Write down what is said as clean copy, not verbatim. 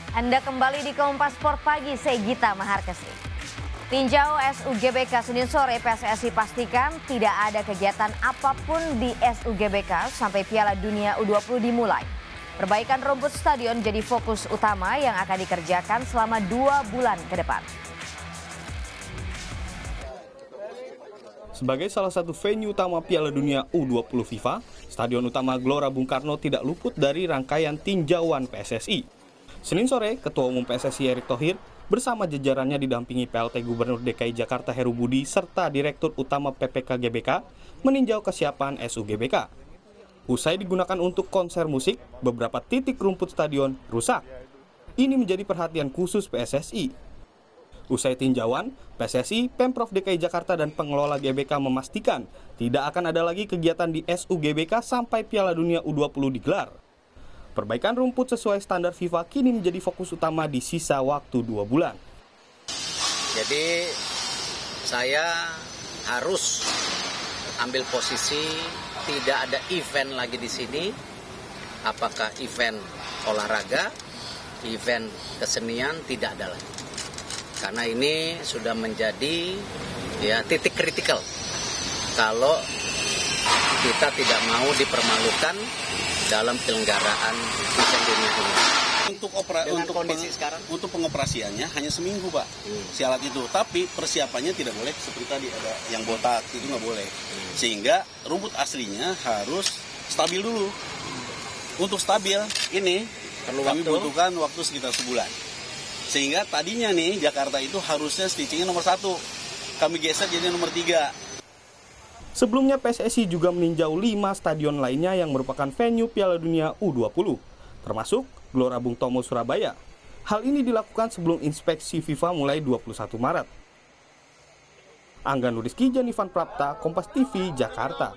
Anda kembali di Kompas Sport Pagi, saya Gita Maharkesi. Tinjau SUGBK Senin sore, PSSI pastikan tidak ada kegiatan apapun di SUGBK sampai Piala Dunia U20 dimulai. Perbaikan rumput stadion jadi fokus utama yang akan dikerjakan selama 2 bulan ke depan. Sebagai salah satu venue utama Piala Dunia U20 FIFA, Stadion Utama Gelora Bung Karno tidak luput dari rangkaian tinjauan PSSI. Senin sore, Ketua Umum PSSI Erick Thohir bersama jajarannya didampingi PLT Gubernur DKI Jakarta Heru Budi serta Direktur Utama PPK GBK meninjau kesiapan SUGBK. Usai digunakan untuk konser musik, beberapa titik rumput stadion rusak. Ini menjadi perhatian khusus PSSI. Usai tinjauan, PSSI, Pemprov DKI Jakarta dan pengelola GBK memastikan tidak akan ada lagi kegiatan di SUGBK sampai Piala Dunia U20 digelar. Perbaikan rumput sesuai standar FIFA kini menjadi fokus utama di sisa waktu 2 bulan. Jadi saya harus ambil posisi tidak ada event lagi di sini. Apakah event olahraga, event kesenian, tidak ada lagi. Karena ini sudah menjadi titik kritikal kalau kita tidak mau dipermalukan dalam penyelenggaraan event dunia ini. Untuk pengoperasiannya hanya seminggu, Pak, si alat itu. Tapi persiapannya tidak boleh seperti tadi ada yang botak, itu nggak boleh. Sehingga rumput aslinya harus stabil dulu. Untuk stabil ini kami butuhkan waktu sekitar sebulan. Sehingga tadinya nih Jakarta itu harusnya stitchingnya nomor 1. Kami geser jadi nomor 3. Sebelumnya PSSI juga meninjau 5 stadion lainnya yang merupakan venue Piala Dunia U20, termasuk Gelora Bung Tomo Surabaya. Hal ini dilakukan sebelum inspeksi FIFA mulai 21 Maret. Angga Nuriski, Janifan Prapta, Kompas TV, Jakarta.